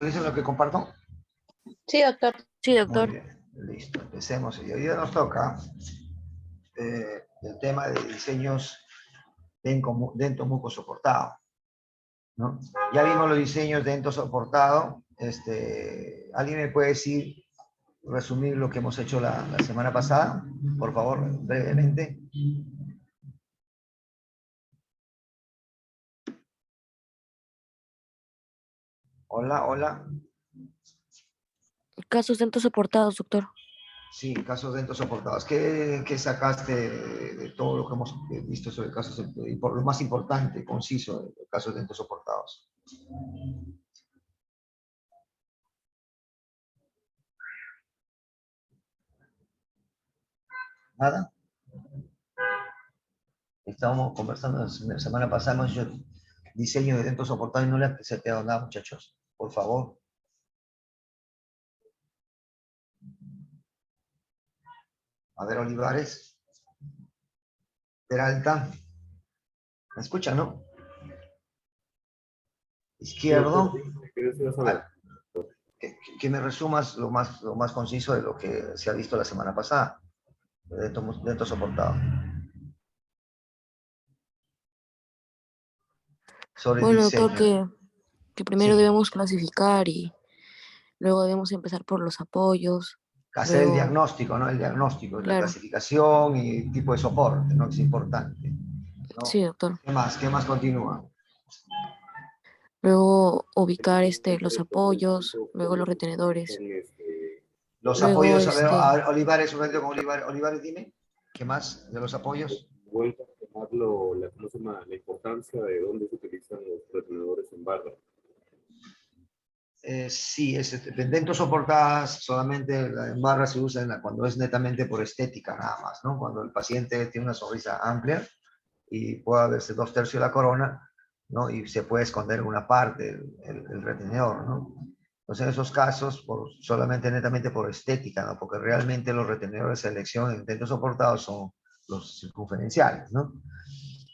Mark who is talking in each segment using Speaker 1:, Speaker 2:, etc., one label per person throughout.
Speaker 1: ¿Dicen lo que comparto?
Speaker 2: Sí, doctor. Sí,
Speaker 1: Muy
Speaker 2: doctor.
Speaker 1: bien, listo, empecemos. Y hoy día nos toca el tema de diseños dentro muco soportado, ¿no? Ya vimos los diseños dentro soportado. ¿Alguien me puede decir, resumir lo que hemos hecho la semana pasada? Por favor, brevemente. Hola, hola.
Speaker 2: Casos dentro soportados, doctor.
Speaker 1: Sí, casos dentro soportados. ¿Qué sacaste de todo lo que hemos visto sobre casos, y por lo más importante, conciso, de casos dentro soportados? ¿Nada? Estábamos conversando la semana pasada, hemos hecho diseño de dentro soportado y no le ha seteado nada, muchachos. Por favor. A ver, Olivares. Peralta. ¿Me escuchan, no? Izquierdo. Que me resumas lo más conciso de lo que se ha visto la semana pasada, dentro soportado. Sobre
Speaker 2: Bueno,
Speaker 1: diseño.
Speaker 2: doctor, que primero
Speaker 1: Sí.
Speaker 2: debemos clasificar y luego debemos empezar por los apoyos.
Speaker 1: Hacer el
Speaker 2: Luego,
Speaker 1: diagnóstico, ¿no? El diagnóstico, la
Speaker 2: claro.
Speaker 1: clasificación y tipo de soporte, ¿no? Que es importante, ¿no?
Speaker 2: Sí, doctor.
Speaker 1: ¿Qué más? ¿Qué más continúa?
Speaker 2: Luego ubicar los apoyos, luego los retenedores.
Speaker 1: Los
Speaker 2: Luego,
Speaker 1: apoyos, a ver, Olivares, un momento con Olivares. Olivares, dime, ¿qué más de los apoyos?
Speaker 3: Vuelta a tomarlo, la importancia de dónde se utilizan los retenedores en barra.
Speaker 1: Sí, dentro soportadas solamente la en barra se usa cuando es netamente por estética nada más, ¿no? Cuando el paciente tiene una sonrisa amplia y puede verse 2/3 de la corona, ¿no? Y se puede esconder una parte, el retenedor, ¿no? Entonces, en esos casos, solamente netamente por estética, ¿no? Porque realmente los retenedores de elección en dentos soportados son los circunferenciales, ¿no?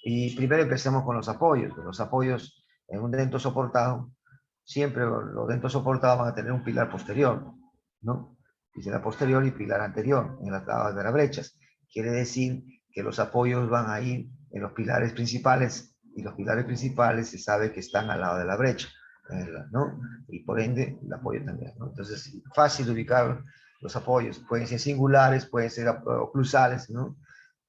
Speaker 1: Y primero empecemos con los apoyos. Los apoyos en un dento soportado, siempre los dentos soportados van a tener un pilar posterior, ¿no? Pilar posterior y pilar anterior en las tablas de las brechas. Quiere decir que los apoyos van a ir en los pilares principales, y los pilares principales se sabe que están al lado de la brecha, ¿no? Y por ende el apoyo también, ¿no? Entonces, fácil ubicar los apoyos. Pueden ser singulares, pueden ser oclusales, ¿no?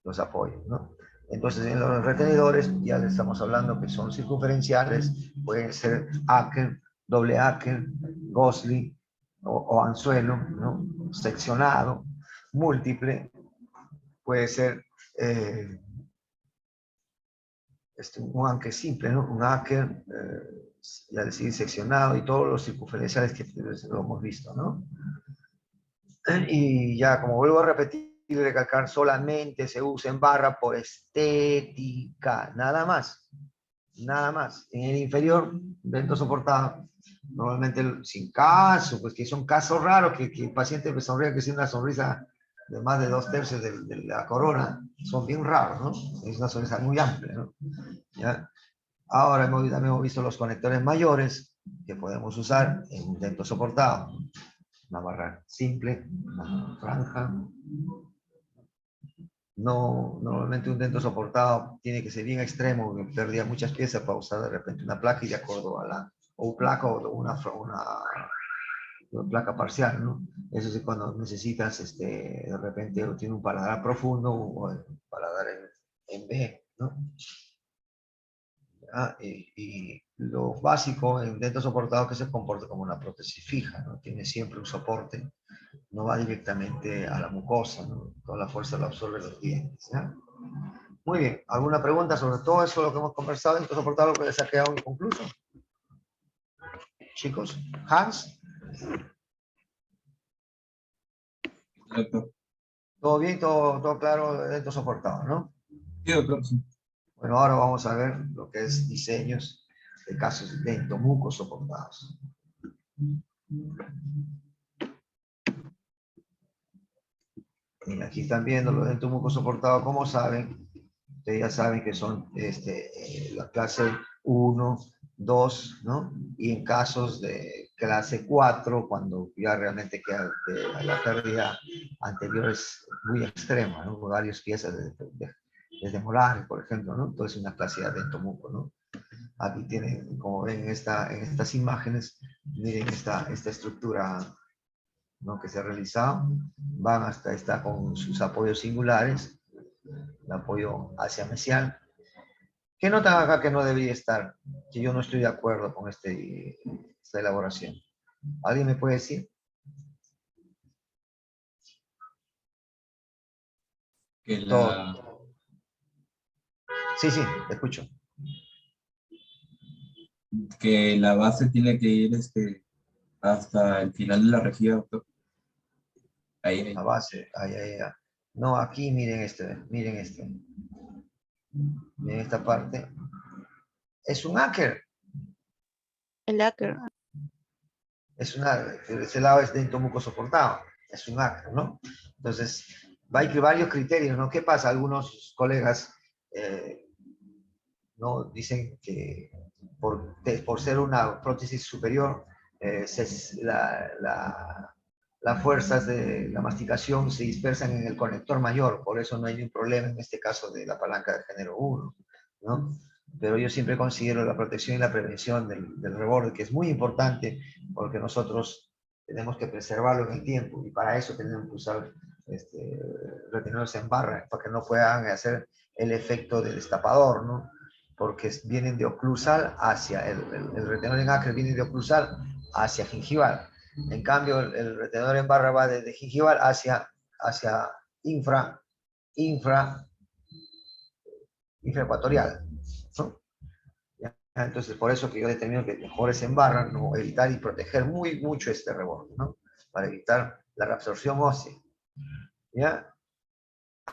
Speaker 1: Los apoyos, ¿no? Entonces, en los retenedores ya le estamos hablando que son circunferenciales, pueden ser Acker, doble Acker, Gosling o anzuelo, ¿no? Seccionado, múltiple, puede ser un Acker simple, ¿no? Un Acker, ya decir, seccionado, y todos los circunferenciales que lo hemos visto, ¿no? Y ya, como vuelvo a repetir y recalcar, solamente se usa en barra por estética, nada más, nada más. En el inferior, dentro soportado, normalmente sin caso, pues que son casos raros que el paciente me sonría que tiene una sonrisa de más de 2/3 de la corona, son bien raros, ¿no? Es una sonrisa muy amplia, ¿no? ¿Ya? Ahora también hemos visto los conectores mayores que podemos usar en un dento soportado. Una barra simple, una franja. No, normalmente un dento soportado tiene que ser bien extremo, que perdía muchas piezas para usar de repente una placa y de acuerdo a o placa o una placa parcial, ¿no? Eso sí, cuando necesitas, de repente tiene un paladar profundo o un paladar en B, ¿no? Y lo básico en dento soportado, que se comporta como una prótesis fija, ¿no? Tiene siempre un soporte, no va directamente a la mucosa, ¿no? Toda la fuerza la absorben los dientes, ¿ya? Muy bien, ¿alguna pregunta sobre todo eso lo que hemos conversado? Dento soportado, lo que les ha quedado inconcluso. Chicos, Hans,
Speaker 4: Doctor.
Speaker 1: ¿todo bien? ¿Todo claro dentro soportado, no?
Speaker 4: Sí, doctor, sí.
Speaker 1: Bueno, ahora vamos a ver lo que es diseños de casos de entomucos soportados. Mira, aquí están viendo los entomucos soportados, como saben, ustedes ya saben que son la clase 1, 2, ¿no? Y en casos de clase 4, cuando ya realmente queda la pérdida anterior es muy extrema, ¿no? Varias piezas desde molares, por ejemplo, ¿no? Entonces una clase de adentomuco, ¿no? Aquí tienen, como ven en estas imágenes, miren esta estructura, ¿no? Que se ha realizado, van hasta esta con sus apoyos singulares, el apoyo hacia mesial. ¿Qué notan acá que no debería estar? Que yo no estoy de acuerdo con esta elaboración. ¿Alguien me puede decir?
Speaker 4: Que
Speaker 1: Todo. Sí, te escucho.
Speaker 4: que la base tiene que ir hasta el final de la rejilla, doctor. Ahí.
Speaker 1: La base, ahí. No, aquí miren miren esta parte. Es un áquer.
Speaker 2: El áquer.
Speaker 1: Ese lado es dentomuco soportado. Es un áquer, ¿no? Entonces, hay varios criterios, ¿no? ¿Qué pasa? Algunos colegas no dicen que por ser una prótesis superior, las fuerzas de la masticación se dispersan en el conector mayor, por eso no hay ningún problema en este caso de la palanca de género 1, ¿no? Pero yo siempre considero la protección y la prevención del reborde, que es muy importante, porque nosotros tenemos que preservarlo en el tiempo, y para eso tenemos que usar retenedores en barra, para que no puedan hacer el efecto del destapador, ¿no? Porque vienen de oclusal hacia, el retenedor en acre viene de oclusal hacia gingival. En cambio, el retenedor en barra va desde gingival hacia infraecuatorial, ¿no? Entonces, por eso que yo determino que mejor es en barra, no evitar y proteger mucho este reborde, ¿no? Para evitar la reabsorción ósea. ¿Ya?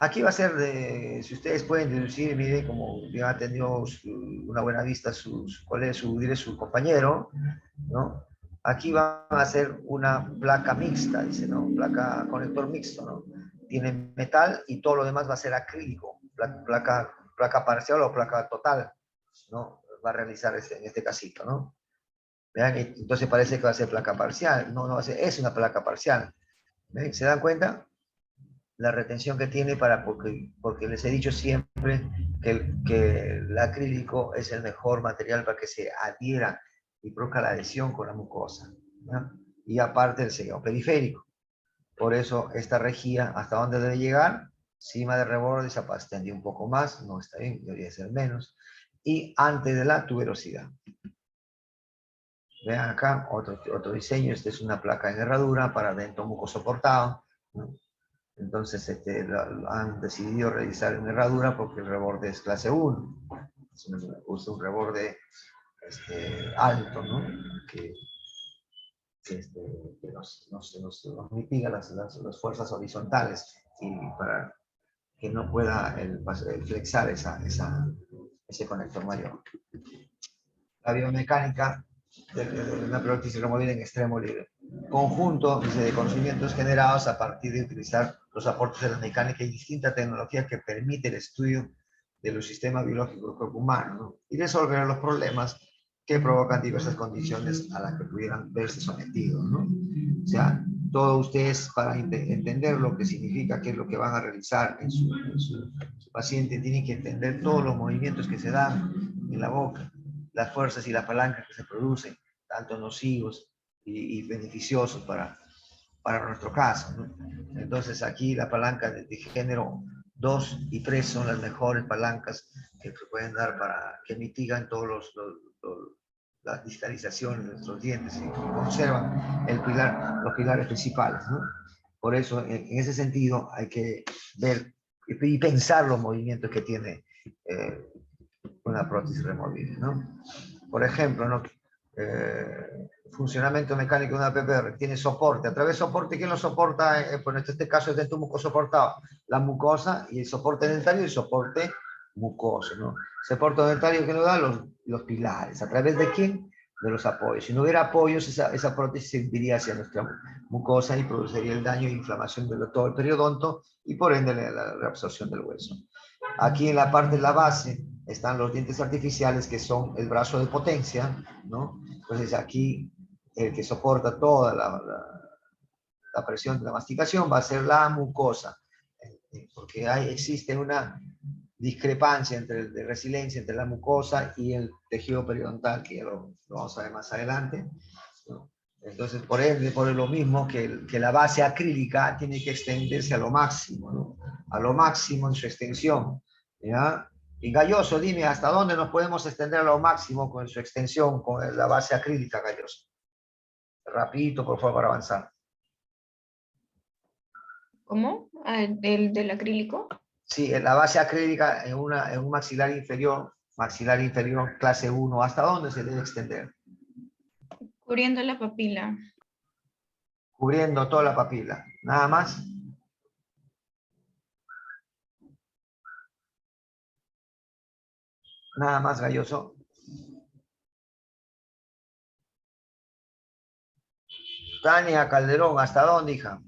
Speaker 1: Aquí va a ser si ustedes pueden deducir, mire, como ya ha tenido una buena vista su compañero, ¿no? Aquí va a ser una placa mixta, dice, ¿no? Placa conector mixto, ¿no? Tiene metal y todo lo demás va a ser acrílico, placa parcial o placa total, ¿no? Va a realizar en este casito, ¿no? Vean, entonces parece que va a ser placa parcial, no va a ser, es una placa parcial. ¿Ven? ¿Se dan cuenta? La retención que tiene porque les he dicho siempre que el acrílico es el mejor material para que se adhiera y produzca la adhesión con la mucosa, ¿no? Y aparte el sellado periférico. Por eso esta rejilla, ¿hasta dónde debe llegar? Cima de reborde, se extendió un poco más, no está bien, debería ser menos. Y antes de la tuberosidad. Vean acá otro diseño, esta es una placa en herradura para dentomuco soportado, ¿no? Entonces han decidido realizar en herradura porque el reborde es clase 1. Usa un reborde alto, ¿no? Que nos mitiga las fuerzas horizontales y para que no pueda flexar ese conector mayor. La biomecánica de una prótesis removida en extremo libre. Conjunto de conocimientos generados a partir de utilizar los aportes de la mecánica y distintas tecnologías que permite el estudio de los sistemas biológicos del cuerpo humano, ¿no? Y resolver los problemas que provocan diversas condiciones a las que pudieran verse sometidos, ¿no? O sea, todos ustedes para entender lo que significa, qué es lo que van a realizar en su paciente, tienen que entender todos los movimientos que se dan en la boca, las fuerzas y las palancas que se producen, tanto nocivos y beneficiosos para nuestro caso, ¿no? Entonces aquí la palanca de género 2 y 3 son las mejores palancas que se pueden dar que mitigan todos las distalizaciones de nuestros dientes y conservan los pilares principales, ¿no? Por eso, en ese sentido, hay que ver y pensar los movimientos que tiene una prótesis removible, ¿no? Por ejemplo, ¿no? Funcionamiento mecánico de una PPR tiene soporte. A través de soporte, ¿quién lo soporta? Pues en este caso es dentomuco soportado. La mucosa y el soporte dentario y el soporte mucoso, ¿no? Soporte dentario que nos da los pilares. ¿A través de quién? De los apoyos. Si no hubiera apoyos, esa prótesis se iría hacia nuestra mucosa y produciría el daño e inflamación de todo el periodonto y por ende la reabsorción del hueso. Aquí en la parte de la base están los dientes artificiales que son el brazo de potencia, ¿no? Entonces aquí el que soporta toda la presión de la masticación va a ser la mucosa, porque existe una discrepancia de resiliencia entre la mucosa y el tejido periodontal, que ya lo vamos a ver más adelante, ¿no? Entonces, por lo mismo que la base acrílica tiene que extenderse a lo máximo, ¿no? A lo máximo en su extensión, ¿ya? Y Galloso, dime, ¿hasta dónde nos podemos extender a lo máximo con su extensión, con la base acrílica, Galloso? Rapidito, por favor, para avanzar.
Speaker 5: ¿Cómo? Ah, del acrílico.
Speaker 1: Sí, en la base acrílica en un maxilar inferior clase 1, ¿hasta dónde se debe extender?
Speaker 5: Cubriendo la papila.
Speaker 1: Cubriendo toda la papila. ¿Nada más? Nada más, Galloso. Tania Calderón, ¿hasta dónde, hija?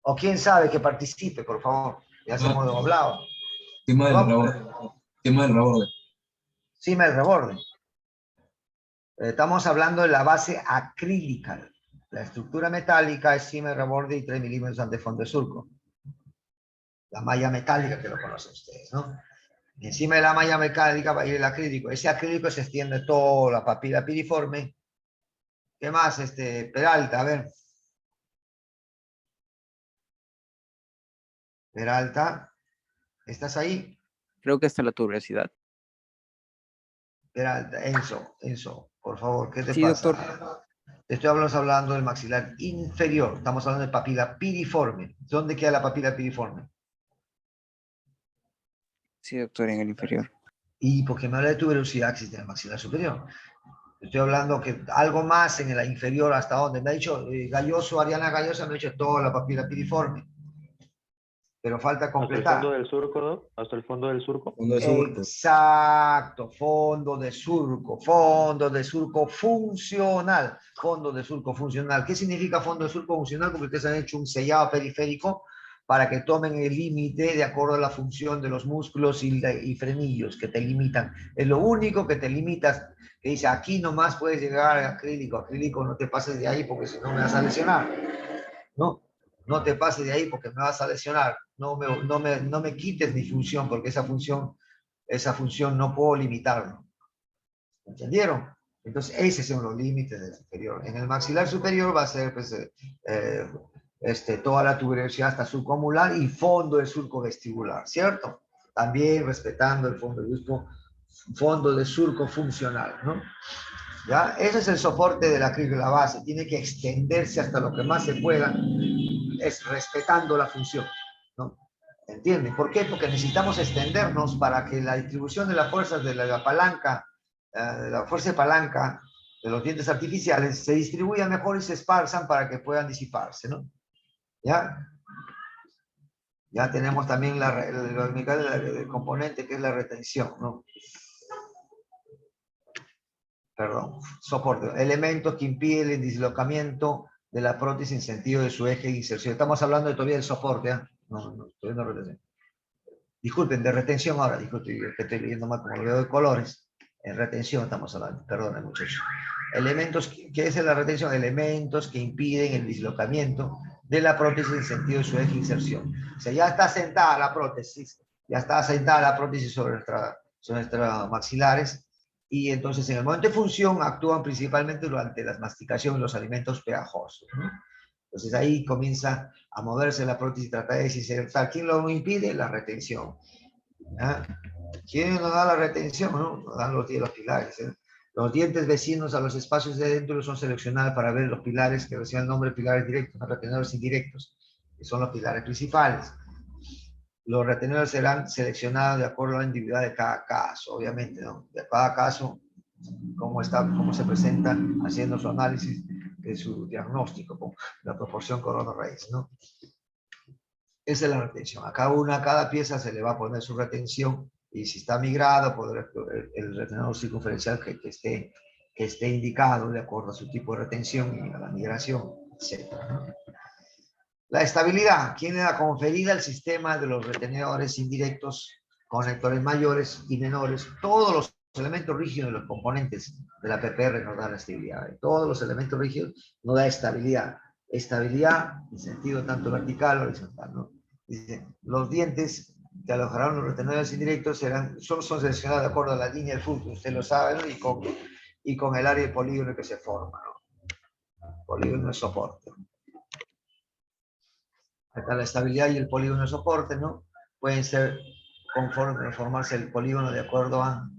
Speaker 1: O quién sabe que participe, por favor. Ya se hemos hablado.
Speaker 4: Tema del
Speaker 1: Vamos.
Speaker 4: reborde. Tema del reborde.
Speaker 1: Cima del reborde. Estamos hablando de la base acrílica. La estructura metálica es cima del reborde y 3 milímetros ante fondo de surco. La malla metálica que lo conocen ustedes, ¿no? Y encima de la malla metálica va a ir el acrílico. Ese acrílico se extiende toda la papila piriforme. ¿Qué más? Peralta, a ver. Peralta, ¿estás ahí?
Speaker 6: Creo que hasta la tuberosidad.
Speaker 1: Peralta, Enzo, por favor, ¿qué te
Speaker 6: Sí,
Speaker 1: pasa?
Speaker 6: doctor.
Speaker 1: Te estoy hablando del maxilar inferior. Estamos hablando de papila piriforme. ¿Dónde queda la papila piriforme?
Speaker 6: Sí, doctor, en el inferior.
Speaker 1: ¿Y por qué me habla de tuberosidad que existe en el maxilar superior? Estoy hablando que algo más en la inferior, ¿hasta dónde? Me ha dicho Ariana Gallosa me ha dicho toda la papila piriforme. Pero falta completar.
Speaker 7: ¿Hasta el fondo del surco, ¿no? ¿Hasta el fondo del surco?
Speaker 4: Fondo de surco.
Speaker 1: Exacto, fondo de surco funcional, fondo de surco funcional. ¿Qué significa fondo de surco funcional? Porque ustedes han hecho un sellado periférico para que tomen el límite de acuerdo a la función de los músculos y frenillos que te limitan. Es lo único que te limitas, que dice aquí nomás puedes llegar a acrílico, no te pases de ahí porque si no me vas a lesionar, ¿no? No te pases de ahí porque me vas a lesionar. No me quites mi función porque esa función no puedo limitarlo. ¿Entendieron? Entonces, esos son los límites del superior. En el maxilar superior va a ser pues, toda la tuberosidad hasta surcomular y fondo del surco vestibular, ¿cierto? También respetando el fondo de surco funcional, ¿no? ¿Ya? Ese es el soporte de la acrílico, la base. Tiene que extenderse hasta lo que más se pueda, es respetando la función, ¿no? ¿Entienden? ¿Por qué? Porque necesitamos extendernos para que la distribución de las fuerzas de la palanca, de la fuerza de palanca de los dientes artificiales se distribuya mejor y se esparzan para que puedan disiparse, ¿no? ¿Ya? Ya tenemos también el componente que es la retención, ¿no? Perdón, soporte. Elementos que impiden el dislocamiento de la prótesis en sentido de su eje de inserción. Estamos hablando todavía del soporte, ¿eh? No, todavía no retención. Disculpen, de retención ahora, disculpen, que estoy leyendo mal como lo veo de colores. En retención estamos hablando, perdón, muchachos. Elementos, ¿qué es la retención? Elementos que impiden el dislocamiento de la prótesis en sentido de su eje de inserción. O sea, ya está sentada la prótesis, sobre nuestras maxilares, y entonces en el momento de función actúan principalmente durante la masticación de los alimentos pegajosos, ¿no? Entonces ahí comienza a moverse la prótesis y tratar de desinsertar. ¿Quién lo impide? La retención. ¿Ah? ¿Quién nos da la retención? ¿No? Nos dan los pilares. ¿eh? Los dientes vecinos a los espacios de dentro son seleccionados para ver los pilares que reciben el nombre de pilares directos, no retenedores indirectos, que son los pilares principales. Los retenedores serán seleccionados de acuerdo a la individualidad de cada caso, obviamente, ¿no? De cada caso, cómo se presenta haciendo su análisis de su diagnóstico, con la proporción corona-raíz, ¿no? Esa es la retención. A cada pieza se le va a poner su retención y si está migrado, podrá el retenedor circunferencial que esté indicado de acuerdo a su tipo de retención y a la migración, etc. La estabilidad, ¿quién le da conferida al sistema de los retenedores indirectos, conectores mayores y menores? Todos los elementos rígidos de los componentes de la PPR nos dan la estabilidad. Todos los elementos rígidos nos da estabilidad. Estabilidad en sentido tanto vertical o horizontal, ¿no? Dice, los dientes que alojarán los retenedores indirectos solo son seleccionados de acuerdo a la línea del fulcro, usted lo sabe, ¿no? Y con el área de polígono que se forma, ¿no? Polígono de soporte. Acá la estabilidad y el polígono de soporte, ¿no? Pueden ser conforme formarse el polígono de acuerdo a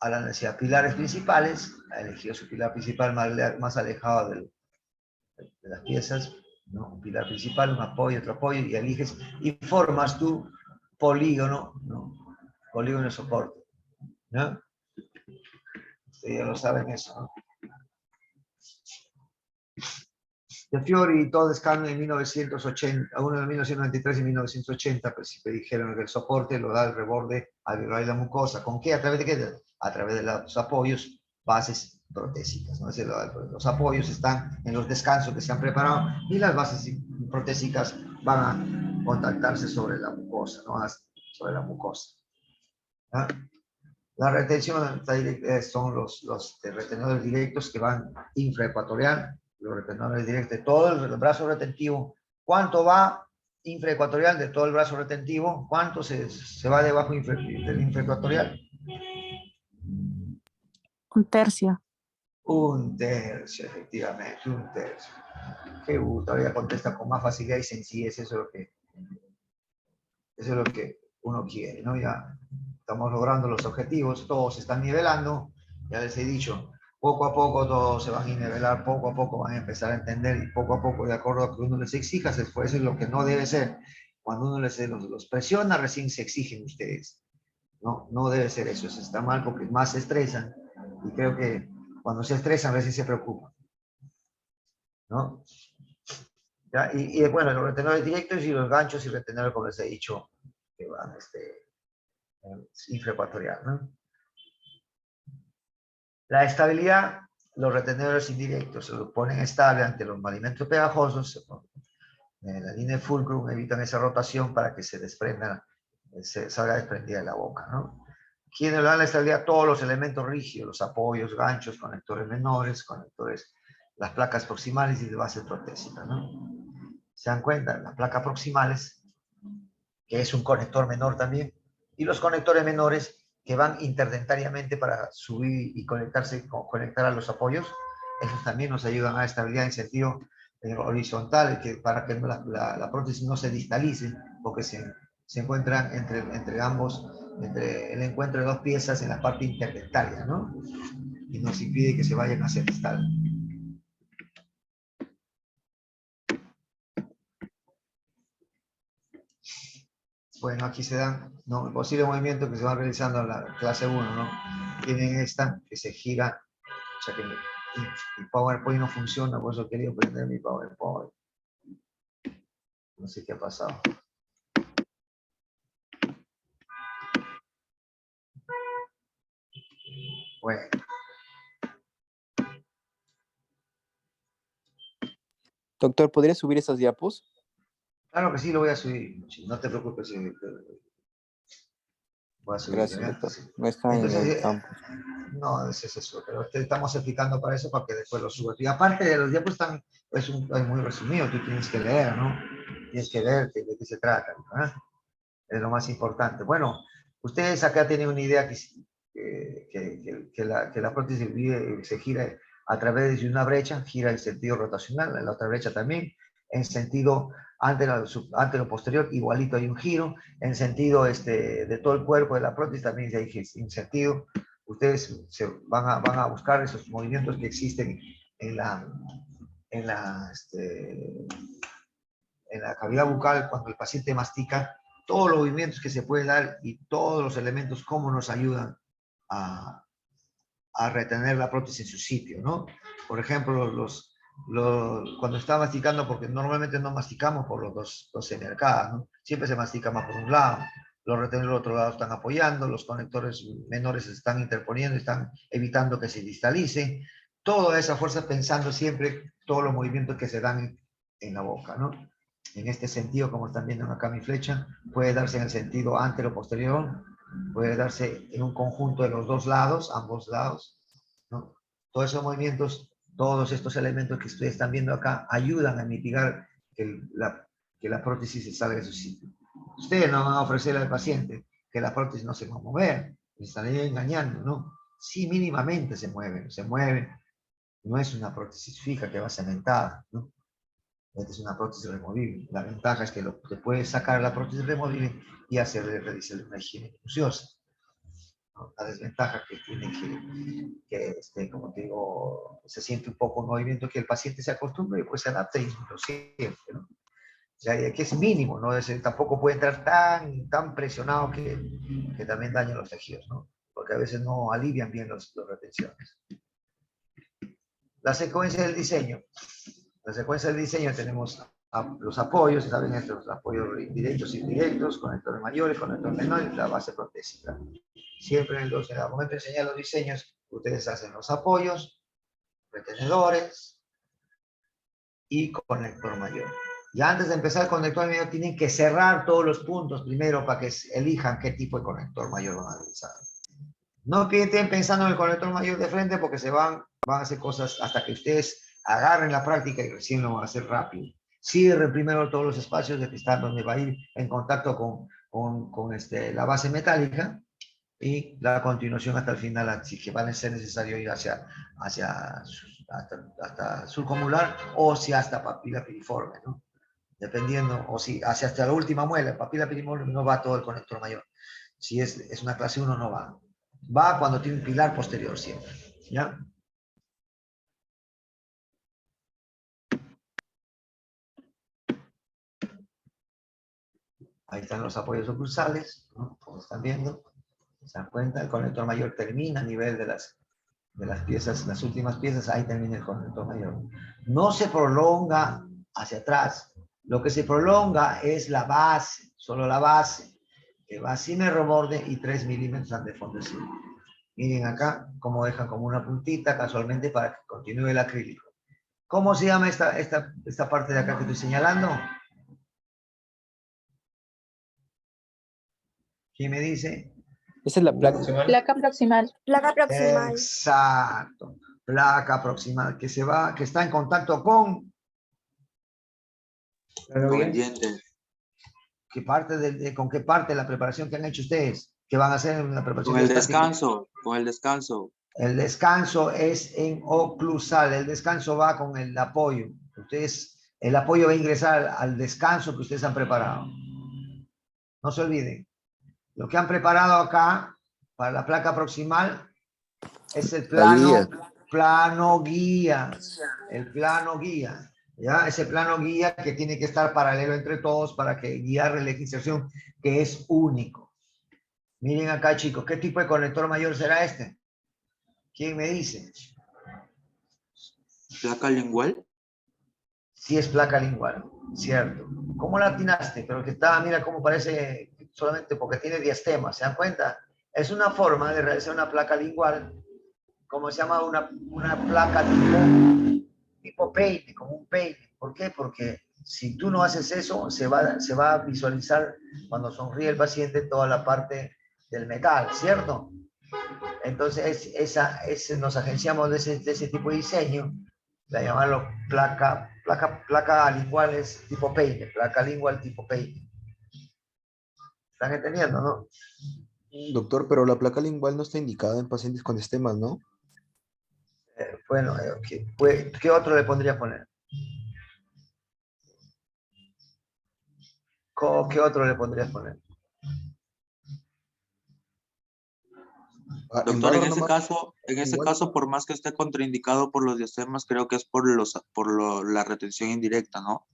Speaker 1: la necesidad. Pilares principales, ha elegido su pilar principal más alejado de las piezas, ¿no? Un pilar principal, un apoyo, otro apoyo, y eliges y formas tu polígono, ¿no? Polígono de soporte, ¿no? Ustedes ya lo saben eso, ¿no? De Fiori y todo Toscano en 1980, uno de 1993 y 1980, pues me dijeron que el soporte lo da el reborde alveolar y la mucosa. ¿Con qué? ¿A través de qué? A través de los apoyos, bases protésicas, ¿no? Los apoyos están en los descansos que se han preparado y las bases protésicas van a contactarse sobre la mucosa, ¿no? Sobre la mucosa, ¿no? La retención son los retenedores directos que van infraecuatorial, los retenedores directos de todo el brazo retentivo. ¿Cuánto va infraecuatorial de todo el brazo retentivo? ¿Cuánto se va debajo del infraecuatorial?
Speaker 2: 1/3.
Speaker 1: 1/3, efectivamente, 1/3. Qué gusto, todavía contesta con más facilidad y sencillez, eso es lo que uno quiere, ¿no? Ya estamos logrando los objetivos, todos se están nivelando, ya les he dicho, poco a poco todos se van a nivelar, poco a poco van a empezar a entender y poco a poco, de acuerdo a que uno les exija, eso es lo que no debe ser. Cuando uno los presiona, recién se exigen ustedes. No, no debe ser eso, eso está mal porque más se estresan y creo que cuando se estresan recién se preocupan, ¿no? ¿Ya? Y bueno, los retenedores directos y los ganchos y retenedores, como les he dicho, que van infraecuatorial, ¿no? La estabilidad, los retenedores indirectos se lo ponen estable ante los movimientos pegajosos, en la línea de fulcrum evitan esa rotación para que se desprenda, se salga desprendida de la boca, ¿no? ¿Quiénes le dan la estabilidad? Todos los elementos rígidos, los apoyos, ganchos, conectores menores, conectores, las placas proximales y de base protésica, ¿no? ¿Se dan cuenta? Las placas proximales, que es un conector menor también, y los conectores menores que van interdentariamente para subir y conectar a los apoyos, esos también nos ayudan a la estabilidad en sentido horizontal, para que la prótesis no se distalice, porque se encuentran entre ambos, entre el encuentro de dos piezas en la parte interdentaria, ¿no? Y nos impide que se vayan hacia distal. Bueno, aquí se dan, ¿no? El posible movimiento que se va realizando en la clase 1, ¿no? Tienen esta que se gira, o sea que mi PowerPoint no funciona, por eso quería prender mi PowerPoint. No sé qué ha pasado. Bueno.
Speaker 6: Doctor, ¿podría subir esas diapos?
Speaker 1: Claro que sí, lo voy a subir. No te preocupes. Voy a subir.
Speaker 6: Gracias, doctor. No está en el campo.
Speaker 1: No, es eso. Pero te estamos explicando para eso, para que después lo subas. Y aparte de los diapos están, es muy resumido. Tú tienes que leer, ¿no? Tienes que ver de qué se trata, ¿no? Es lo más importante. Bueno, ustedes acá tienen una idea que la prótesis se gira a través de una brecha, gira en sentido rotacional, en la otra brecha también, en sentido antero-posterior, igualito hay un giro, en sentido de todo el cuerpo de la prótesis también hay en sentido. Ustedes van a buscar esos movimientos que existen en la cavidad bucal cuando el paciente mastica, todos los movimientos que se pueden dar y todos los elementos, cómo nos ayudan a retener la prótesis en su sitio, ¿no? Por ejemplo, cuando está masticando, porque normalmente no masticamos por los dos semiarcadas, ¿no? Siempre se mastica más por un lado, los retenedores del otro lado están apoyando, los conectores menores se están interponiendo, están evitando que se distalice, toda esa fuerza pensando siempre todos los movimientos que se dan en la boca, ¿no? en este sentido, como están viendo acá mi flecha, puede darse en el sentido antero-posterior, puede darse en un conjunto de los dos lados, ambos lados, ¿no? Todos esos movimientos, todos estos elementos que ustedes están viendo acá, ayudan a mitigar que la prótesis se salga de su sitio. Ustedes no van a ofrecerle al paciente que la prótesis no se va a mover, le están engañando, ¿no? Sí, mínimamente se mueve, no es una prótesis fija que va cementada, ¿no? Esta es una prótesis removible. La ventaja es que te puedes sacar la prótesis removible y hacerle realizar una higiene minuciosa, ¿no? La desventaja que tiene como te digo, se siente un poco un movimiento que el paciente se acostumbra y pues se adapta y lo siente, ¿no? O sea, que es mínimo, ¿no? Tampoco puede entrar tan presionado que también daña los tejidos, ¿no? Porque a veces no alivian bien las retenciones. La secuencia del diseño. La secuencia del diseño tenemos los apoyos, ¿saben? Estos apoyos directos e indirectos, conectores mayores, conectores menores, la base protésica. Siempre al momento de enseñar los diseños, ustedes hacen los apoyos, retenedores y conector mayor. Y antes de empezar el conector mayor, tienen que cerrar todos los puntos primero para que elijan qué tipo de conector mayor van a utilizar. No estén pensando en el conector mayor de frente porque van a hacer cosas hasta que ustedes agarren la práctica y recién lo van a hacer rápido. Cierren primero todos los espacios de cristal donde va a ir en contacto con la base metálica y la continuación hasta el final, así que va a ser necesario ir hasta subcomular o si hasta papila piriforme, ¿no? Dependiendo, o si hasta la última muela, papila piriforme no va todo el conector mayor. Si es una clase 1 no va. Va cuando tiene un pilar posterior siempre, ¿ya? Ahí están los apoyos oclusales, ¿no? Como están viendo, se dan cuenta, el conector mayor termina a nivel de las piezas, las últimas piezas, ahí termina el conector mayor. No se prolonga hacia atrás, lo que se prolonga es la base, solo la base, que va sin el reborde y 3 milímetros ante el fondo del círculo. Miren acá cómo dejan como una puntita casualmente para que continúe el acrílico. ¿Cómo se llama esta parte de acá que estoy señalando? ¿Quién me dice?
Speaker 6: Esa es la placa.
Speaker 8: Placa proximal.
Speaker 2: Placa proximal.
Speaker 1: Exacto. Placa proximal que está en contacto con
Speaker 4: el diente.
Speaker 1: ¿Con qué parte de la preparación que han hecho ustedes? ¿Qué van a hacer en la preparación?
Speaker 4: Con el descanso, con el descanso.
Speaker 1: El descanso es en oclusal, el descanso va con el apoyo. El apoyo va a ingresar al descanso que ustedes han preparado. No se olviden. Lo que han preparado acá para la placa proximal es el plano guía. El plano guía. ¿Ya? Ese plano guía que tiene que estar paralelo entre todos para que guiar la inserción, que es único. Miren acá, chicos, ¿qué tipo de conector mayor será este? ¿Quién me dice?
Speaker 4: ¿Placa lingual?
Speaker 1: Sí, es placa lingual, cierto. ¿Cómo la atinaste? Pero que está, mira cómo parece, solamente porque tiene diastemas, ¿se dan cuenta? Es una forma de realizar una placa lingual, como se llama una placa tipo peine, como un peine. ¿Por qué? Porque si tú no haces eso, se va a visualizar cuando sonríe el paciente toda la parte del metal, ¿cierto? Entonces, nos agenciamos de ese tipo de diseño, de llamarlo placa linguales tipo peine, placa lingual tipo peine. ¿Están entendiendo, no?
Speaker 6: Doctor, pero la placa lingual no está indicada en pacientes con estemas, ¿no?
Speaker 1: Bueno, ¿qué otro le pondría a poner? ¿Qué otro le pondrías a poner?
Speaker 4: Doctor, en ese caso, por más que esté contraindicado por los diastemas, creo que es por la retención indirecta, ¿no?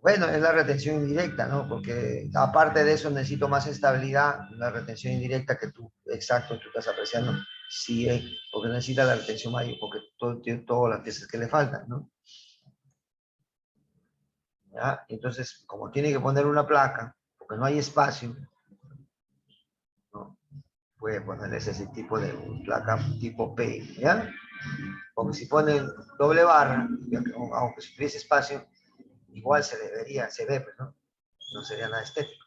Speaker 1: Bueno, es la retención indirecta, ¿no? Porque aparte de eso necesito más estabilidad, la retención indirecta que tú estás apreciando, sí, porque necesita la retención mayor, porque tiene todas las piezas que le faltan, ¿no? ¿Ya? Entonces, como tiene que poner una placa, porque no hay espacio, ¿no? Puede ponerle ese tipo de placa tipo P, ¿ya? Porque si ponen doble barra, aunque si tuviese espacio, igual se ve, pues, ¿no? No sería nada estético.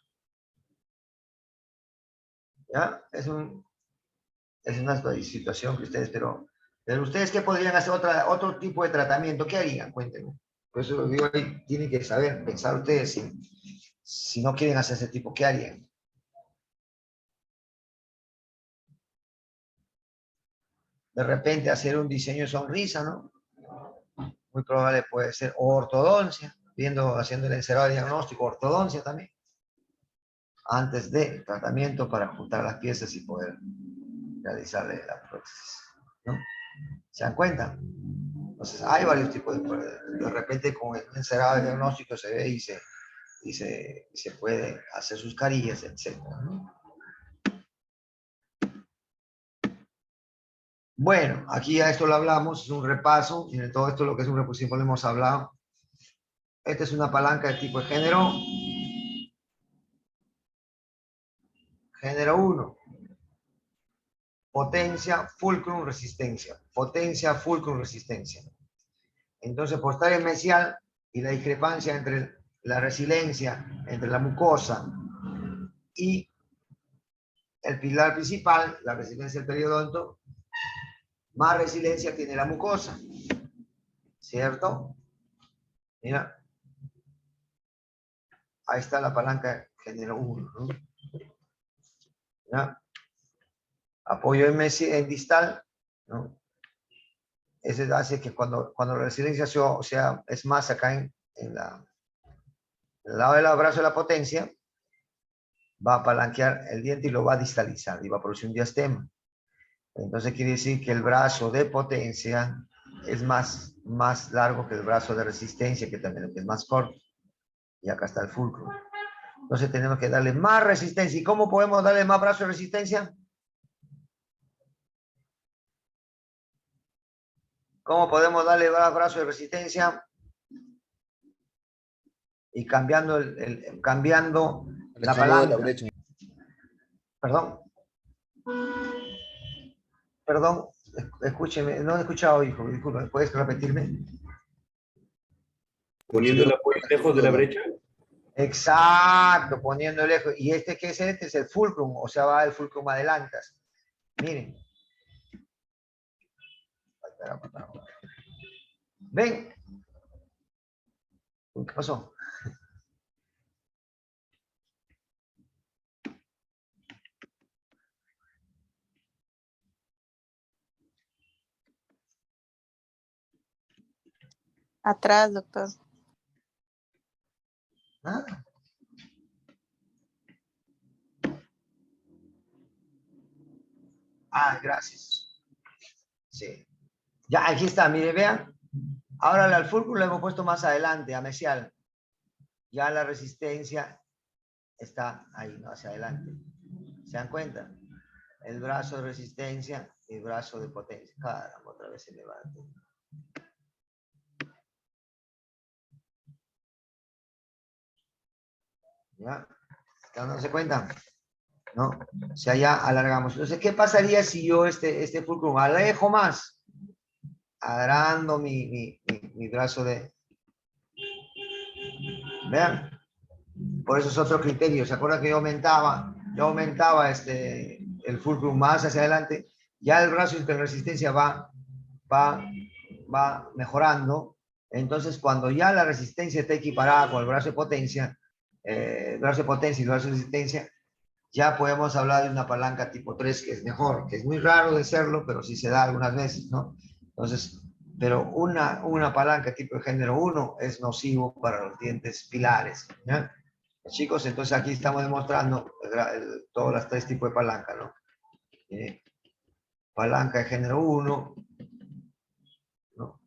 Speaker 1: ¿Ya? Es una situación que ustedes, pero ustedes, ¿qué podrían hacer? Otro tipo de tratamiento, ¿qué harían? Cuéntenme. Por eso digo, ahí tienen que saber, pensar ustedes, si no quieren hacer ese tipo, ¿qué harían? De repente hacer un diseño de sonrisa, ¿no? Muy probable puede ser ortodoncia, haciendo el encerado diagnóstico, ortodoncia también, antes del tratamiento para juntar las piezas y poder realizarle la prótesis, ¿no? ¿Se dan cuenta? Entonces, hay varios tipos de repente con el encerado diagnóstico se ve y se puede hacer sus carillas, etc., ¿no? Bueno, aquí ya esto lo hablamos, es un repaso, y de todo esto lo que es un repaso, siempre lo hemos hablado. Esta es una palanca de tipo de género. Género 1. Potencia, fulcrum, resistencia. Potencia, fulcrum, resistencia. Entonces, por estar en mesial y la discrepancia entre la resiliencia, entre la mucosa y el pilar principal, la resiliencia del periodonto, más resiliencia tiene la mucosa. ¿Cierto? Mira. Ahí está la palanca género 1, ¿no? ¿Ya? Apoyo en distal, ¿no? Ese hace que cuando la resiliencia es más acá en el lado del brazo de la potencia, va a palanquear el diente y lo va a distalizar y va a producir un diastema. Entonces quiere decir que el brazo de potencia es más largo que el brazo de resistencia, que también es más corto. Y acá está el fulcro. Entonces tenemos que darle más resistencia. ¿Y cómo podemos darle más brazo de resistencia? ¿Cómo podemos darle más brazo de resistencia? Y cambiando la palanca.
Speaker 6: La brecha.
Speaker 1: Perdón, escúcheme, no he escuchado, hijo, disculpa, ¿puedes repetirme?
Speaker 3: Poniendo el apoyo lejos de la brecha.
Speaker 1: Exacto, poniendo el eje. ¿Y qué es este? Es el fulcrum, o sea, va el fulcrum adelantas. Miren. ¿Ven? ¿Qué pasó?
Speaker 8: Atrás, doctor.
Speaker 1: Nada. Gracias. Sí. Ya, aquí está, mire, vean. Ahora al fulcrum lo hemos puesto más adelante, a mesial. Ya la resistencia está ahí, ¿no? Hacia adelante. ¿Se dan cuenta? El brazo de resistencia y el brazo de potencia. Caramba, otra vez se levanta. ¿Ya? ¿Están dándose cuenta? ¿No? O sea, ya alargamos. Entonces, ¿qué pasaría si yo este fulcrum alejo más? Alargando mi brazo de... Vean. Por eso es otro criterio. ¿Se acuerdan que yo aumentaba el fulcrum más hacia adelante? Ya el brazo de resistencia va mejorando. Entonces, cuando ya la resistencia está equiparada con el brazo de potencia, y el brazo de resistencia, ya podemos hablar de una palanca tipo 3 que es mejor, que es muy raro de serlo, pero sí se da algunas veces, ¿no? Entonces, pero una palanca tipo de género 1 es nocivo para los dientes pilares, ¿ya? Chicos, entonces aquí estamos demostrando todos los 3 tipos de palanca, ¿no? Palanca de género 1, ¿no?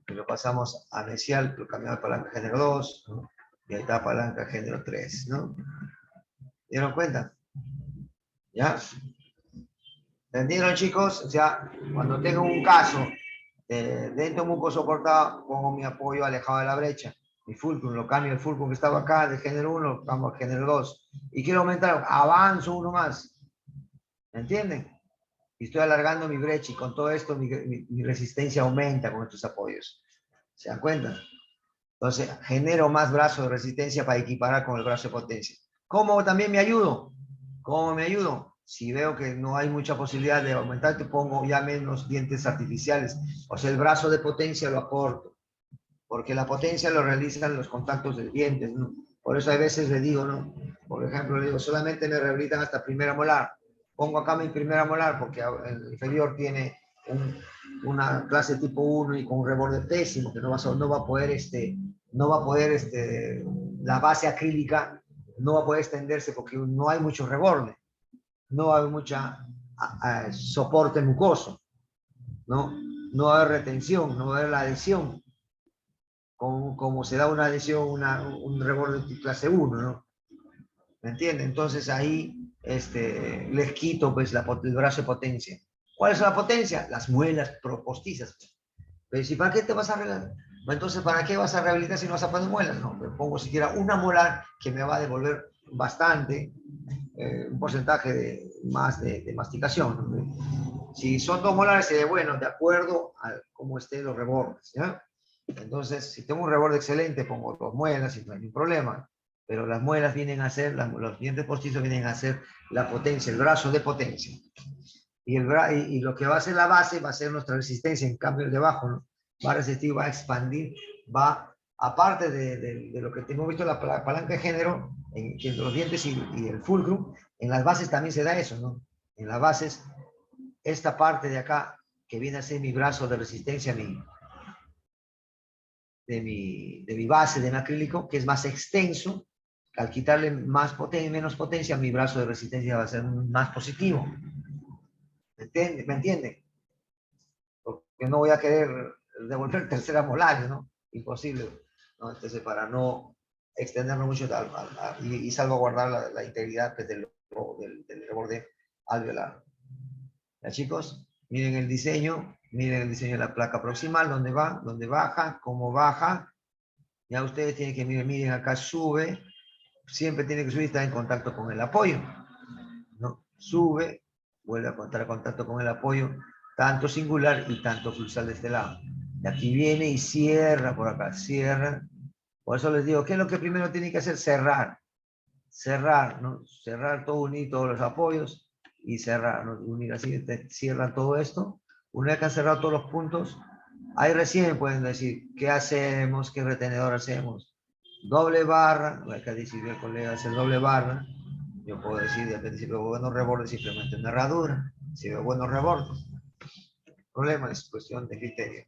Speaker 1: Y lo pasamos a mesial, lo cambiamos a palanca de género 2, ¿no? Y ahí está palanca de género 3, ¿no? ¿Dieron cuenta? ¿Ya? ¿Entendieron, chicos? O sea, cuando tengo un caso de dentro mucoso cortado, pongo mi apoyo alejado de la brecha. Mi fulcrum, lo cambio el fulcrum que estaba acá de género 1, lo cambio a género 2. Y quiero aumentar, avanzo uno más. ¿Me entienden? Y estoy alargando mi brecha y con todo esto mi resistencia aumenta con estos apoyos. ¿Se dan cuenta? Entonces, genero más brazo de resistencia para equiparar con el brazo de potencia. ¿Cómo también me ayudo? ¿Cómo me ayudo? Si veo que no hay mucha posibilidad de aumentar, te pongo ya menos dientes artificiales. O sea, el brazo de potencia lo acorto, porque la potencia lo realizan los contactos de dientes, ¿no? Por eso a veces le digo, ¿no? Por ejemplo, le digo, solamente me rehabilitan hasta primera molar. Pongo acá mi primera molar porque el inferior tiene una clase tipo 1 y con un reborde pésimo, que no va a poder, la base acrílica no va a poder extenderse porque no hay mucho reborde, no hay mucha soporte mucoso, ¿no? No va a haber retención, no va a haber la adhesión, como se da una adhesión, un reborde de clase 1, ¿no? ¿Me entienden? Entonces ahí les quito pues el brazo de potencia. ¿Cuál es la potencia? Las muelas postizas. Pero si ¿para qué te vas a arreglar? Entonces, ¿para qué vas a rehabilitar si no vas a poner muelas? No, me pongo siquiera una molar que me va a devolver bastante, un porcentaje más de masticación, ¿no? Si son 2 molares, bueno, de acuerdo a cómo estén los rebordes, ¿ya? Entonces, si tengo un reborde excelente, pongo 2 muelas y no hay ningún problema. Pero las muelas vienen a ser, los dientes postizos vienen a ser la potencia, el brazo de potencia. Y lo que va a ser la base va a ser nuestra resistencia, en cambio el de abajo, ¿no? Va a resistir, va a expandir, aparte de lo que hemos visto, la palanca de género, entre los dientes y el fulcrum, en las bases también se da eso, ¿no? En las bases, esta parte de acá, que viene a ser mi brazo de resistencia, de mi base de acrílico, que es más extenso, al quitarle menos potencia, mi brazo de resistencia va a ser más positivo. ¿Me entiende? Porque no voy a querer devolver tercera molar, ¿no? Imposible, ¿no? Entonces, para no extendernos mucho y salvaguardar la integridad pues, del reborde alveolar. ¿Ya, chicos? Miren el diseño de la placa proximal, dónde va, dónde baja, cómo baja. Ya ustedes tienen que miren acá sube, siempre tiene que subir y estar en contacto con el apoyo, ¿no? Sube, vuelve a estar en contacto con el apoyo, tanto singular y tanto fluxal de este lado. Y aquí viene y cierra por acá, cierra. Por eso les digo, ¿qué es lo que primero tiene que hacer? Cerrar, ¿no? Cerrar todo, unir todos los apoyos y cerrar, ¿no? Unir así, cierran todo esto. Una vez que han cerrado todos los puntos, ahí recién pueden decir, ¿qué hacemos? ¿Qué retenedor hacemos? Doble barra, acá dice el colega hacer doble barra. Yo puedo decir, depende si veo buenos rebordes, simplemente una herradura. Si veo buenos rebordes, el problema es cuestión de criterio.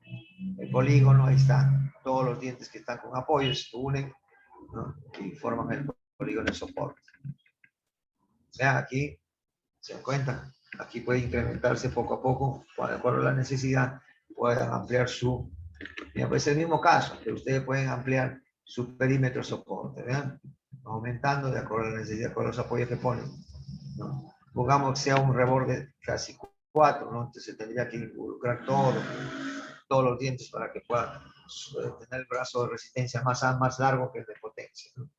Speaker 1: El polígono, ahí están todos los dientes que están con apoyos, se unen, ¿no? Y forman el polígono de soporte. Vean aquí, se dan cuenta, aquí puede incrementarse poco a poco, de acuerdo a la necesidad, pueden ampliar su, mira, pues es el mismo caso, que ustedes pueden ampliar su perímetro de soporte, ¿vean? Aumentando de acuerdo a la necesidad, con los apoyos que ponen, ¿no? Pongamos que sea un reborde casi 4, ¿no? Entonces tendría que involucrar todos los dientes para que puedan tener el brazo de resistencia más largo que el de potencia, ¿no?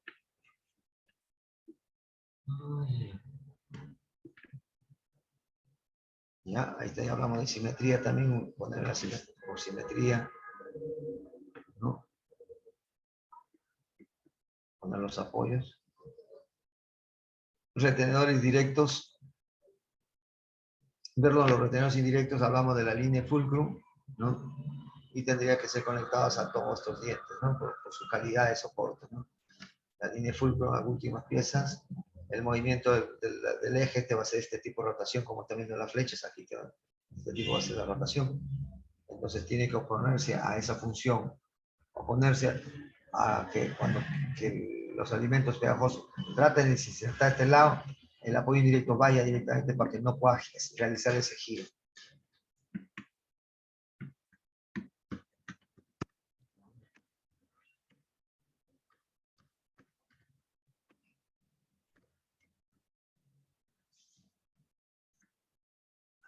Speaker 1: Ya, ahí está, ya hablamos de simetría también, poner la simetría, ¿no? Poner los apoyos. Retenedores directos. Perdón, los retenedores indirectos hablamos de la línea fulcrum, ¿no? Y tendría que ser conectados a todos estos dientes, ¿no? Por su calidad de soporte, ¿no? La línea fulcrum, las últimas piezas, el movimiento del eje te va a ser este tipo de rotación, como también de las flechas, aquí este tipo va a ser la rotación. Entonces tiene que oponerse a esa función, oponerse a que cuando los alimentos pegajosos traten de insertar este lado, el apoyo indirecto vaya directamente para que no pueda realizar ese giro.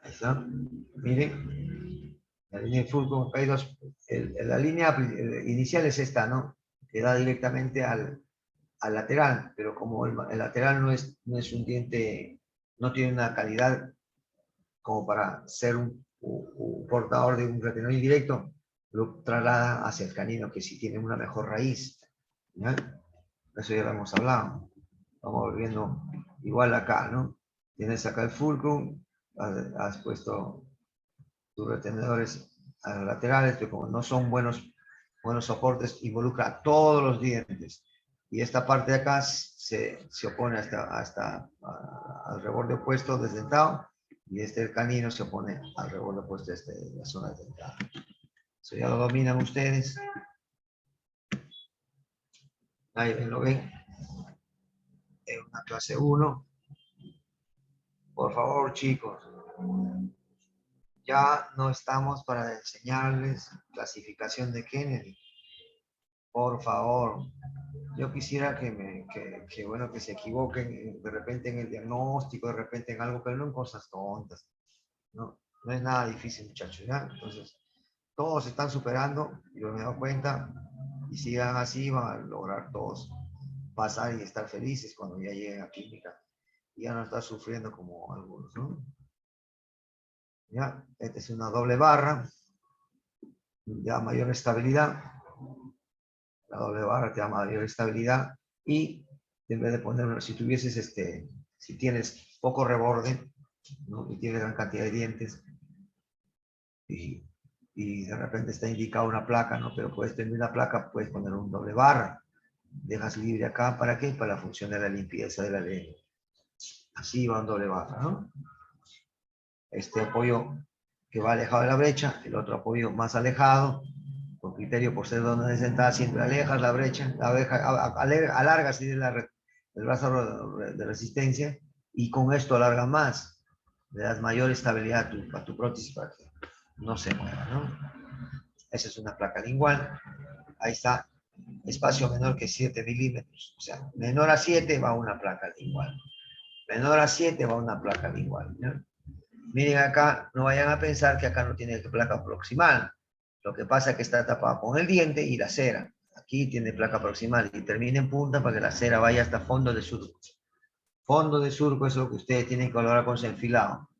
Speaker 1: Ahí está. Miren, la línea de fulcrum, hay dos, la línea inicial es esta, ¿no? Que da directamente al lateral, pero como el lateral no es un diente, no tiene una calidad como para ser un portador de un retenedor indirecto, lo traslada hacia el canino que sí tiene una mejor raíz. ¿Ya? Eso ya lo hemos hablado. Vamos viendo igual acá, ¿no? Tienes acá el fulcrum, has puesto tus retenedores a los laterales, que como no son buenos soportes, involucra a todos los dientes. Y esta parte de acá se opone al reborde opuesto desdentado, y el canino se opone al reborde opuesto de la zona dentada. Eso ya lo dominan ustedes. Ahí lo ven. En una clase 1. Por favor, chicos. Ya no estamos para enseñarles clasificación de Kennedy. Por favor. Yo quisiera bueno, que se equivoquen de repente en el diagnóstico, de repente en algo, pero no en cosas tontas. No es nada difícil, muchachos, ¿ya? Entonces, todos se están superando, yo me he dado cuenta, y sigan así, van a lograr todos pasar y estar felices cuando ya lleguen a clínica. Y ya no estar sufriendo como algunos, ¿no? Ya, esta es una doble barra, ya mayor estabilidad. La doble barra te da mayor estabilidad, y en vez de poner, si tuvieses si tienes poco reborde, ¿no? Y tienes gran cantidad de dientes, y de repente está indicada una placa, ¿no? Pero puedes tener una placa, puedes poner un doble barra, dejas libre acá, ¿para qué? Para la función de la limpieza de la lengua. Así va un doble barra, ¿no? Este apoyo que va alejado de la brecha, el otro apoyo más alejado, con criterio por ser donde sentada, siempre alejas la brecha, alargas el brazo de resistencia, y con esto alarga más, le das mayor estabilidad a tu prótesis para que no se mueva, ¿no? Esa es una placa lingual. Ahí está, espacio menor que 7 milímetros, o sea, menor a 7 va una placa lingual, menor a 7 va una placa lingual, ¿no? Miren acá, no vayan a pensar que acá no tiene placa proximal. Lo que pasa es que está tapada con el diente y la cera. Aquí tiene placa proximal y termina en punta para que la cera vaya hasta fondo de surco. Fondo de surco es lo que ustedes tienen que lograr con su enfilado.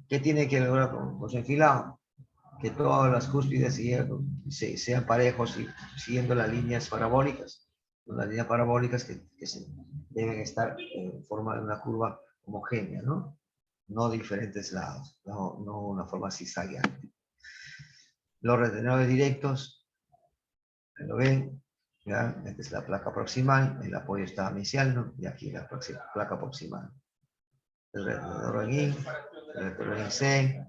Speaker 1: ¿Qué tiene que lograr con su enfilado? Que todas las cúspides sean parejos y siguiendo las líneas parabólicas. Las líneas parabólicas que deben estar en forma de una curva homogénea, ¿no? No diferentes lados, no una forma zigzagueante. Los retenedores directos, ¿lo ven? ¿Ya? Esta es la placa proximal, el apoyo está mesial, ¿no? Y aquí la placa proximal. El retenedor en I, el retenedor en C.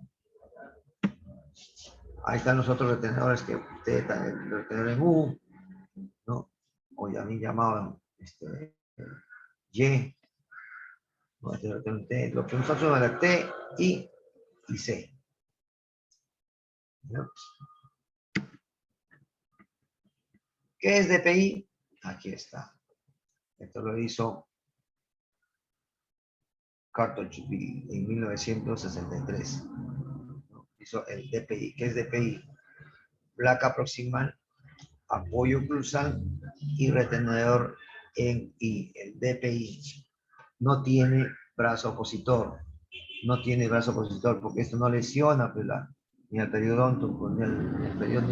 Speaker 1: Ahí están los otros retenedores que ustedes están, el retenedor en U, ¿no? O ya me llamaban Y. Lo que nosotros son la T, I y C. ¿No? ¿Qué es DPI? Aquí está. Esto lo hizo Cartogeville en 1963. Hizo el DPI. ¿Qué es DPI? Placa proximal, apoyo cruzal y retenedor en I. El DPI no tiene brazo opositor. No tiene brazo opositor porque esto no lesiona pues, ni al periodonto, ni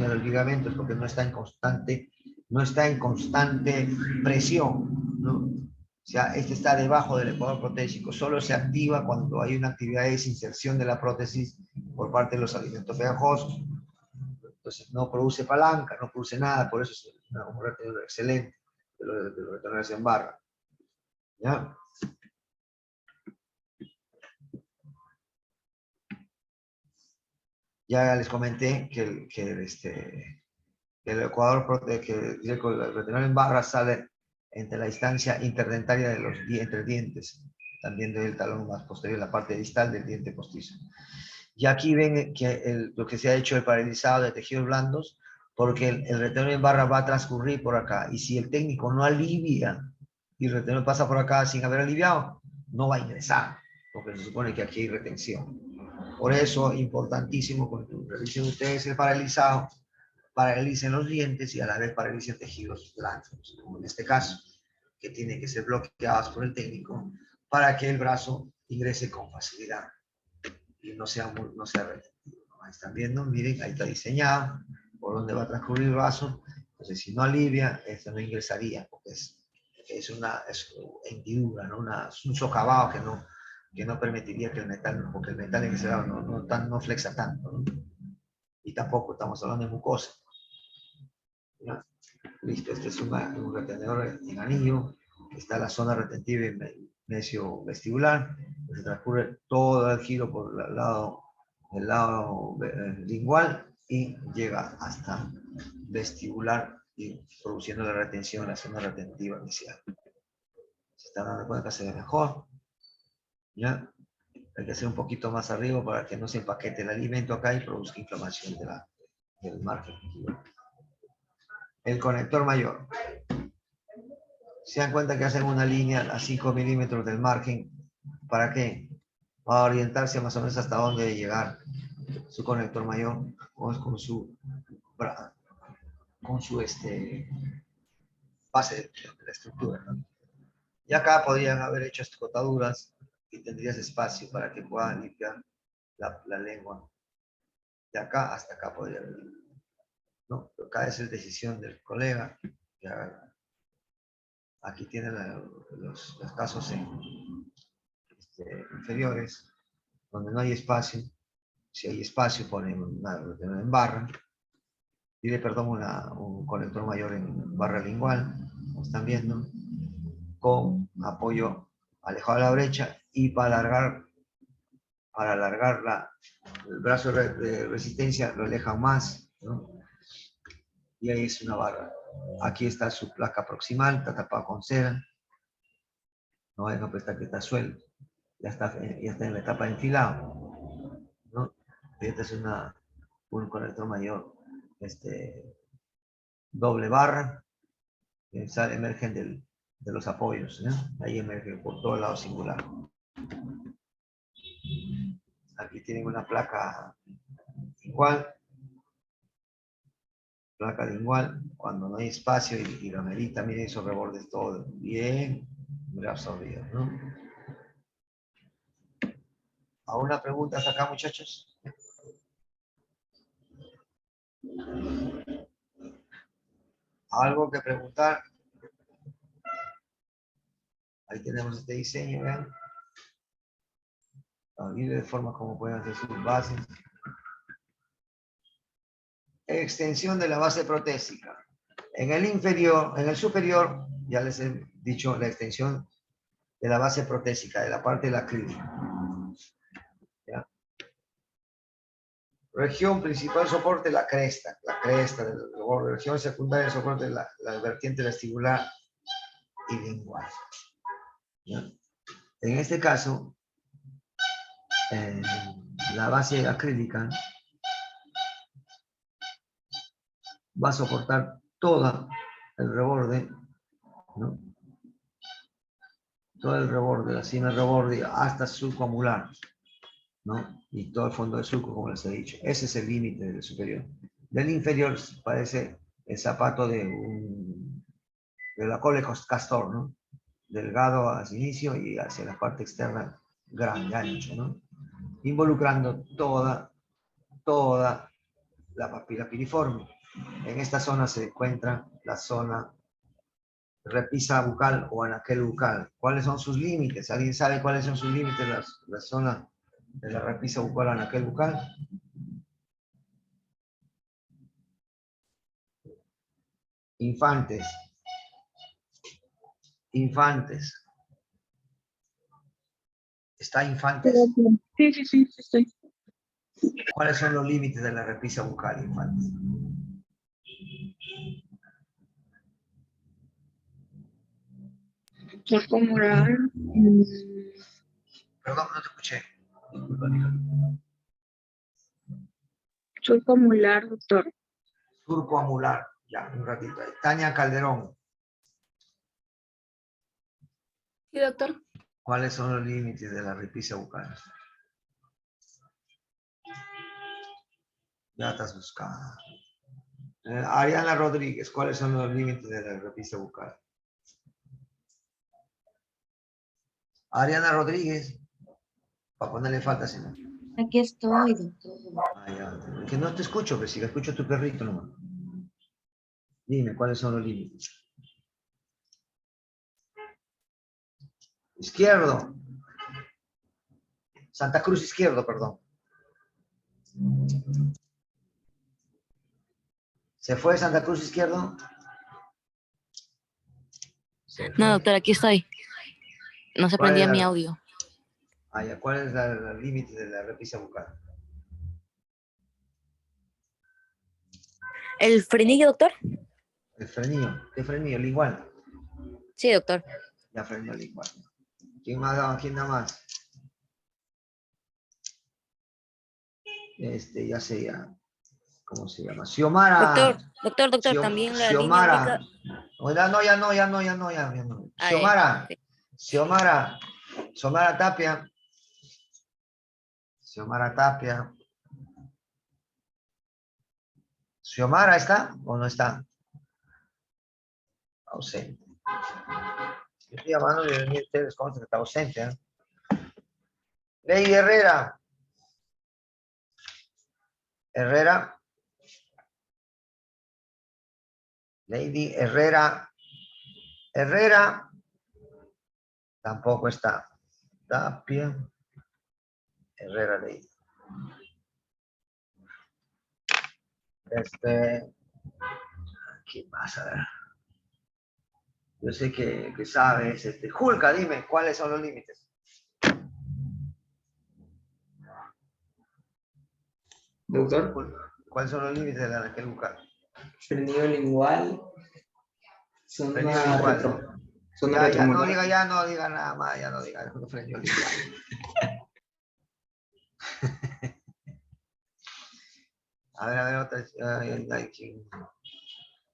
Speaker 1: a los ligamentos, porque no está en constante presión, ¿no? O sea, este está debajo del ecuador protésico, solo se activa cuando hay una actividad de desinserción de la prótesis por parte de los alimentos pegajosos. Entonces no produce palanca, no produce nada, por eso es un retenedor excelente de los retenedores en barra. ¿Ya? Ya les comenté que el ecuador, que el retenedor en barra sale entre la distancia interdentaria de los entre dientes, también del talón más posterior, la parte distal del diente postizo. Y aquí ven que lo que se ha hecho el paralizado de tejidos blandos, porque el retenedor en barra va a transcurrir por acá, y si el técnico no alivia y el retenedor pasa por acá sin haber aliviado, no va a ingresar, porque se supone que aquí hay retención. Por eso, importantísimo, cuando revisen ustedes el paralizado, paralicen los dientes y a la vez paralicen tejidos blandos, como en este caso, que tienen que ser bloqueados por el técnico para que el brazo ingrese con facilidad y no sea retenido. Ahí están viendo, miren, ahí está diseñado por donde va a transcurrir el vaso. Entonces, si no alivia, esto no ingresaría, porque es una hendidura, ¿no? Es un socavado que no permitiría que el metal, porque el metal encerrado no flexa tanto, ¿no? Y tampoco estamos hablando de mucosa. ¿Ya? Listo, este es un retenedor en anillo, está la zona retentiva y mesio vestibular, se transcurre todo el giro por el lado lingual y llega hasta vestibular y produciendo la retención en la zona retentiva inicial. Se están dando cuenta que se ve mejor. ¿Ya? Hay que hacer un poquito más arriba para que no se empaquete el alimento acá y produzca inflamación del margen. El conector mayor. Se dan cuenta que hacen una línea a 5 milímetros del margen. ¿Para qué? Para orientarse más o menos hasta dónde debe llegar su conector mayor con su base de la estructura, ¿no? Y acá podrían haber hecho escotaduras y tendrías espacio para que puedan limpiar la lengua. De acá hasta acá podría haber. ¿No? Pero acá es decisión del colega. Aquí tienen los casos inferiores, donde no hay espacio. Si hay espacio, ponen en barra. Pide, perdón, un conector mayor en barra lingual, como están viendo, con apoyo alejado de la brecha y para alargar el brazo de resistencia lo aleja más, ¿no? Y ahí es una barra. Aquí está su placa proximal, está tapado con cera. No vayan a prestar que está suelto. Ya está en la etapa de enfilado, ¿no? Y este es un conector mayor, doble barra, que emergen de los apoyos, ¿no? Ahí emerge por todo el lado singular. Aquí tienen una placa igual, cuando no hay espacio y lo amerita, miren esos rebordes todo bien absorbidos, ¿no? ¿Alguna pregunta hasta acá, muchachos? ¿Algo que preguntar? Ahí tenemos este diseño, vean. Aquí de forma como pueden hacer sus bases. Extensión de la base protésica. En el superior, ya les he dicho la extensión de la base protésica, de la parte del acrílico. ¿Ya? Región principal soporte, la cresta del borde. Región secundaria soporte, la vertiente vestibular y lingual. ¿Ya? En este caso, la base acrílica va a soportar todo el reborde, ¿no? Todo el reborde, la cima del reborde hasta su surco amular, ¿no? Y todo el fondo del surco, como les he dicho. Ese es el límite del superior. Del inferior parece el zapato de la cole castor, ¿no? Delgado hacia el inicio y hacia la parte externa grande, ancho, ¿no? Involucrando toda la papila piriforme. En esta zona se encuentra la zona repisa bucal o anaquel bucal. ¿Cuáles son sus límites? ¿Alguien sabe cuáles son sus límites? La zona de la repisa bucal o anaquel bucal. Infantes. ¿Está infantes?
Speaker 8: Sí, estoy.
Speaker 1: ¿Cuáles son los límites de la repisa bucal, infantes?
Speaker 8: Surco mural.
Speaker 1: Perdón, no te escuché. Disculpa, hija.
Speaker 8: Surco mular, doctor.
Speaker 1: Surco amular. Ya, un ratito ahí. Tania Calderón.
Speaker 2: Sí, doctor.
Speaker 1: ¿Cuáles son los límites de la repisa bucal? Ya estás buscando. Ariana Rodríguez, ¿cuáles son los límites de la repisa bucal? Ariana Rodríguez, para ponerle falta, señor.
Speaker 9: Aquí estoy, doctor.
Speaker 1: Ah, ya. Que no te escucho, que si le escucho a tu perrito nomás. Dime, ¿cuáles son los límites? Izquierdo. Santa Cruz izquierdo, perdón. ¿Se fue Santa Cruz izquierdo? Se
Speaker 2: No,
Speaker 1: fue.
Speaker 2: doctor, aquí estoy. No se
Speaker 1: ¿Cuál
Speaker 2: prendía
Speaker 1: es
Speaker 2: mi
Speaker 1: la-
Speaker 2: audio.
Speaker 1: Ah, ya. ¿Cuál es el límite de la repisa bucal?
Speaker 2: ¿El frenillo, doctor?
Speaker 1: El frenillo. ¿Qué frenillo? Lingual.
Speaker 2: Sí, doctor.
Speaker 1: Ya frenillo lingual. ¿Quién más da? ¿Quién da más? Ya sé ya. ¿Cómo se llama? Xiomara.
Speaker 2: Doctor, también la línea
Speaker 1: Xiomara.
Speaker 2: obliqua.
Speaker 1: Oiga, no, ya no.
Speaker 2: Ah,
Speaker 1: Xiomara.
Speaker 2: ok.
Speaker 1: Xiomara Tapia. Xiomara Tapia. ¿Xiomara está o no está? Ausente. Yo estoy llamando y ustedes consta que está ausente. Ley Herrera. Herrera. Lady Herrera. Herrera. Tampoco está. Tapia. Herrera Lady. ¿Qué más? A ver. Yo sé que sabes. Julka, dime, ¿cuáles son los límites?
Speaker 10: Doctor,
Speaker 1: ¿Cuáles son los límites de la Raquel bucal?
Speaker 10: frenillo lingual,
Speaker 1: Frenillo
Speaker 10: zona
Speaker 1: lingual.
Speaker 10: zona retromolar.
Speaker 1: Ya no diga nada más, ya no diga frenillo lingual. A ver, otra.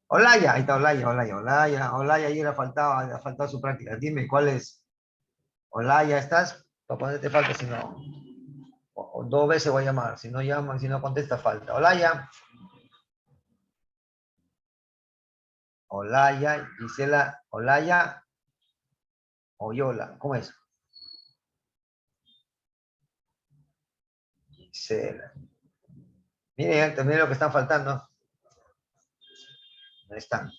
Speaker 1: Olaya, ahí está Olaya, ayer ha faltado su práctica. Dime, ¿cuál es? Olaya, ¿estás? Para ponerte falta, si no. O 2 veces voy a llamar. Si no llama, si no contesta, falta. Olaya. Olaya, Gisela, Olaya. Oyola, ¿cómo es? Gisela. Miren, miren lo que están faltando. Ahí están.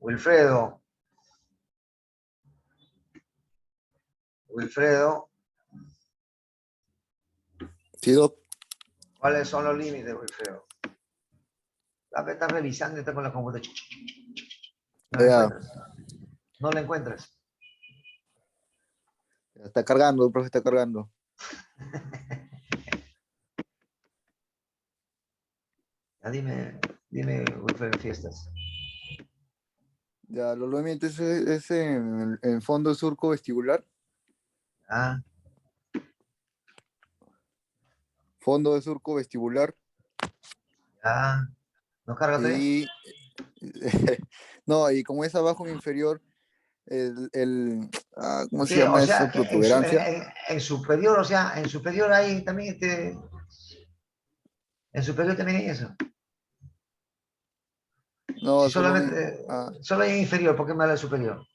Speaker 1: Wilfredo.
Speaker 6: Sí, doc.
Speaker 1: ¿Cuáles son los límites, Wilfredo? La que estás revisando está con la computadora. No la
Speaker 6: Ya,
Speaker 1: encuentras. No la encuentras.
Speaker 6: está cargando, el profe está cargando.
Speaker 1: Ya dime, Wilfredo Fiestas.
Speaker 6: Ya, los límites es en el fondo surco vestibular.
Speaker 1: Ah,
Speaker 6: Fondo de surco vestibular.
Speaker 1: ya. ¿No carga todavía?
Speaker 6: Y no, y como es abajo inferior, ¿cómo se
Speaker 1: ¿Qué? O
Speaker 6: llama
Speaker 1: sea,
Speaker 6: esa protuberancia?
Speaker 1: en superior, o sea, en superior hay también en superior también hay eso.
Speaker 6: No,
Speaker 1: Si
Speaker 6: solo,
Speaker 1: solamente, solo hay en inferior, ¿por qué me habla de superior?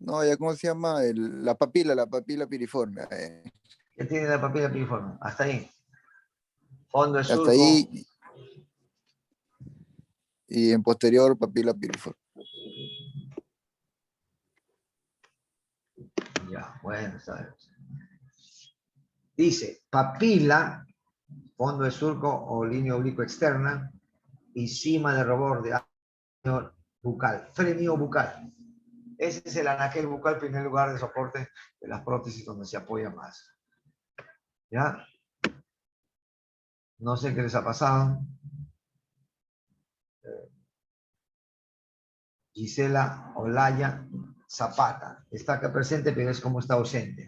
Speaker 6: no, ya cómo se llama la papila piriforme.
Speaker 1: ¿Qué tiene la papila piriforme? Hasta ahí. Fondo de
Speaker 6: Hasta
Speaker 1: surco.
Speaker 6: ahí y en posterior papila piriforme.
Speaker 1: Ya, bueno, sabes. Dice, papila, fondo de surco o línea oblicuo externa, y cima de reborde de bucal, frenillo bucal. Ese es el anaquel bucal, primer lugar de soporte de las prótesis donde se apoya más. ¿Ya? No sé qué les ha pasado. Gisela Olaya Zapata. Está acá presente, pero es como está ausente.